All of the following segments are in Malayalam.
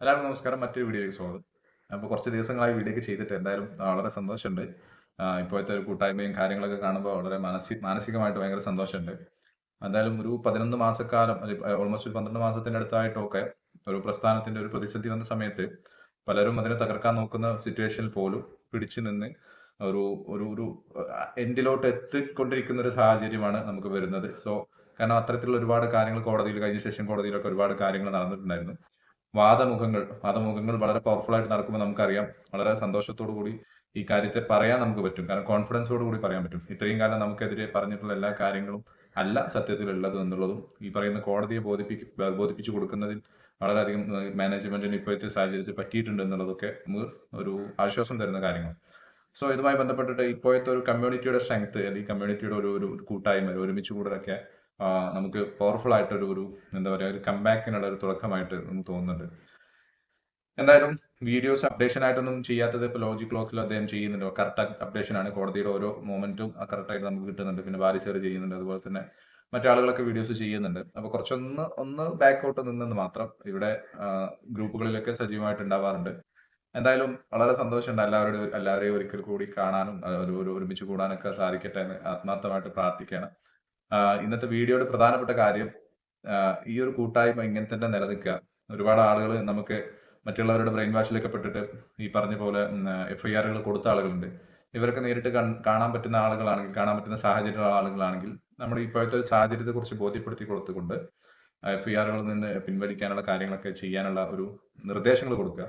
എല്ലാവർക്കും നമസ്കാരം. മറ്റൊരു വീഡിയോയിലേക്ക് സ്വാഗതം. അപ്പോൾ കുറച്ച് ദിവസങ്ങളായി വീഡിയോയൊക്കെ ചെയ്തിട്ട് എന്തായാലും വളരെ സന്തോഷമുണ്ട്. ഇപ്പോഴത്തെ ഒരു കൂട്ടായ്മയും കാര്യങ്ങളൊക്കെ കാണുമ്പോൾ വളരെ മാനസികമായിട്ട് ഭയങ്കര സന്തോഷമുണ്ട്. എന്തായാലും ഒരു 11 മാസക്കാലം ഓൾമോസ്റ്റ് ഒരു 12 മാസത്തിന്റെ അടുത്തായിട്ടൊക്കെ ഒരു പ്രസ്ഥാനത്തിന്റെ ഒരു പ്രതിസന്ധി വന്ന സമയത്ത് പലരും അതിനെ തകർക്കാൻ നോക്കുന്ന സിറ്റുവേഷനിൽ പോലും പിടിച്ചു നിന്ന് ഒരു ഒരു ഒരു എൻഡിലോട്ട് എത്തിക്കൊണ്ടിരിക്കുന്ന ഒരു സാഹചര്യമാണ് നമുക്ക് വരുന്നത്. കാരണം അത്തരത്തിലുള്ള ഒരുപാട് കാര്യങ്ങൾ കോടതിയിൽ കഴിഞ്ഞ സെഷൻ കോടതിയിലൊക്കെ ഒരുപാട് കാര്യങ്ങൾ നടന്നിട്ടുണ്ടായിരുന്നു. വാദമുഖങ്ങൾ വളരെ പവർഫുൾ ആയിട്ട് നടക്കുമ്പോൾ നമുക്കറിയാം വളരെ സന്തോഷത്തോടു കൂടി ഈ കാര്യത്തെ പറയാൻ നമുക്ക് പറ്റും. കാരണം കോൺഫിഡൻസോട് കൂടി പറയാൻ പറ്റും. ഇത്രയും കാലം നമുക്കെതിരെ പറഞ്ഞിട്ടുള്ള എല്ലാ കാര്യങ്ങളും അല്ല സത്യത്തിൽ ഉള്ളത് എന്നുള്ളതും ഈ പറയുന്ന കോടതിയെ ബോധിപ്പിച്ചു കൊടുക്കുന്നതിൽ വളരെയധികം മാനേജ്മെന്റിന് ഇപ്പോഴത്തെ സാഹചര്യത്തിൽ പറ്റിയിട്ടുണ്ട് എന്നുള്ളതൊക്കെ നമുക്ക് ഒരു ആശ്വാസം തരുന്ന കാര്യങ്ങൾ. ഇതുമായി ബന്ധപ്പെട്ടിട്ട് ഇപ്പോഴത്തെ ഒരു കമ്മ്യൂണിറ്റിയുടെ സ്ട്രെങ്ത് അല്ലെങ്കിൽ കമ്മ്യൂണിറ്റിയുടെ ഒരു ഒരു കൂട്ടായ്മ ഒരുമിച്ച് കൂടലൊക്കെ നമുക്ക് പവർഫുൾ ആയിട്ടൊരു ഒരു എന്താ പറയുക ഒരു കംബാക്കിനുള്ള ഒരു തുടക്കമായിട്ട് നമുക്ക് തോന്നുന്നുണ്ട്. എന്തായാലും വീഡിയോസ് അപ്ഡേഷൻ ആയിട്ടൊന്നും ചെയ്യാത്തത് ഇപ്പോൾ ലോജിക് ക്ലോക്സിൽ അദ്ദേഹം ചെയ്യുന്നുണ്ട്. കറക്റ്റ് അപ്ഡേഷൻ ആണ്. കോടതിയുടെ ഓരോ മൊമെന്റും കറക്റ്റ് ആയിട്ട് നമുക്ക് കിട്ടുന്നുണ്ട്. പിന്നെ വാരിസർ ചെയ്യുന്നുണ്ട്. അതുപോലെ തന്നെ മറ്റാളുകളൊക്കെ വീഡിയോസ് ചെയ്യുന്നുണ്ട്. അപ്പോൾ കുറച്ചൊന്ന് ബാക്കൗട്ട് നിന്നെന്ന് മാത്രം ഇവിടെ ഗ്രൂപ്പുകളിലൊക്കെ സജീവമായിട്ട് ഉണ്ടാവാറുണ്ട്. എന്തായാലും വളരെ സന്തോഷമുണ്ട് എല്ലാവരെയും ഒരിക്കൽ കൂടി കാണാനും ഒരുമിച്ച് കൂടാനൊക്കെ സാധിക്കട്ടെ എന്ന് ആത്മാർത്ഥമായിട്ട് പ്രാർത്ഥിക്കുകയാണ്. ഇന്നത്തെ വീഡിയോയുടെ പ്രധാനപ്പെട്ട കാര്യം ഈ ഒരു കൂട്ടായ്മ ഇങ്ങനെ തന്നെ നിലനിൽക്കുക. ഒരുപാട് ആളുകൾ നമുക്ക് മറ്റുള്ളവരുടെ ബ്രെയിൻ വാഷിലൊക്കെ പെട്ടിട്ട് ഈ പറഞ്ഞ പോലെ എഫ്ഐആറുകൾ കൊടുത്ത ആളുകളുണ്ട്. ഇവരൊക്കെ നേരിട്ട് കാണാൻ പറ്റുന്ന ആളുകളാണെങ്കിൽ, കാണാൻ പറ്റുന്ന സാഹചര്യമുള്ള ആളുകളാണെങ്കിൽ നമ്മുടെ ഇപ്പോഴത്തെ ഒരു സാഹചര്യത്തെ കുറിച്ച് ബോധ്യപ്പെടുത്തി കൊടുത്തുകൊണ്ട് എഫ്ഐആറുകളിൽ നിന്ന് പിൻവലിക്കാനുള്ള കാര്യങ്ങളൊക്കെ ചെയ്യാനുള്ള ഒരു നിർദ്ദേശങ്ങൾ കൊടുക്കുക.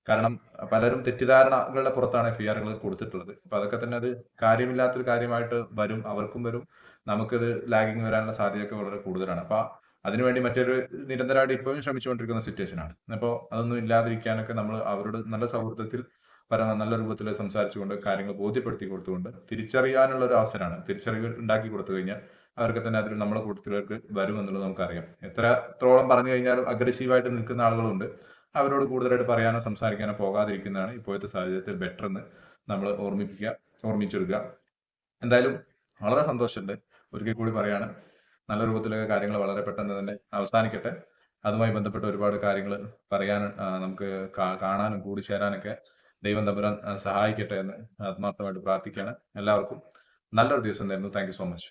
കാരണം പലരും തെറ്റിദ്ധാരണകളുടെ പുറത്താണ് എഫ്ഐആറുകൾ കൊടുത്തിട്ടുള്ളത്. അപ്പൊ അതൊക്കെ തന്നെ അത് കാര്യമില്ലാത്തൊരു കാര്യമായിട്ട് വരും, അവർക്കും വരും. നമുക്കിത് ലാഗിങ് വരാനുള്ള സാധ്യതയൊക്കെ വളരെ കൂടുതലാണ്. അപ്പൊ അതിനുവേണ്ടി മറ്റൊരു നിരന്തരമായിട്ട് ഇപ്പോഴും ശ്രമിച്ചുകൊണ്ടിരിക്കുന്ന സിറ്റുവേഷൻ ആണ്. അപ്പോൾ അതൊന്നും ഇല്ലാതിരിക്കാനൊക്കെ നമ്മൾ അവരോട് നല്ല സൗഹൃദത്തിൽ നല്ല രൂപത്തിൽ സംസാരിച്ചുകൊണ്ട് കാര്യങ്ങൾ ബോധ്യപ്പെടുത്തി കൊടുത്തുകൊണ്ട് തിരിച്ചറിയാനുള്ള ഒരു അവസരമാണ്. തിരിച്ചറിവ് ഉണ്ടാക്കി കൊടുത്തു കഴിഞ്ഞാൽ അവർക്ക് തന്നെ അതിൽ നമ്മുടെ കൂട്ടത്തിലേക്ക് വരുമെന്നുള്ളത് നമുക്കറിയാം. എത്രത്തോളം പറഞ്ഞു കഴിഞ്ഞാലും അഗ്രസീവായിട്ട് നിൽക്കുന്ന ആളുകളുണ്ട്. അവരോട് കൂടുതലായിട്ട് പറയാനോ സംസാരിക്കാനോ പോകാതിരിക്കുന്നതാണ് ഇപ്പോഴത്തെ സാഹചര്യത്തിൽ ബെറ്റർ എന്ന് നമ്മൾ ഓർമ്മിച്ചെടുക്കുക. എന്തായാലും വളരെ സന്തോഷമുണ്ട്. ഒരിക്കൽ കൂടി പറയാണ്, നല്ല രൂപത്തിലൊക്കെ കാര്യങ്ങൾ വളരെ പെട്ടെന്ന് തന്നെ അവസാനിക്കട്ടെ. അതുമായി ബന്ധപ്പെട്ട ഒരുപാട് കാര്യങ്ങൾ പറയാൻ നമുക്ക് കാണാനും കൂടിച്ചേരാനൊക്കെ ദൈവം തമ്പുരാൻ സഹായിക്കട്ടെ എന്ന് ആത്മാർത്ഥമായിട്ട് പ്രാർത്ഥിക്കുകയാണ്. എല്ലാവർക്കും നല്ലൊരു ദിവസം നേരുന്നു. Thank you so much.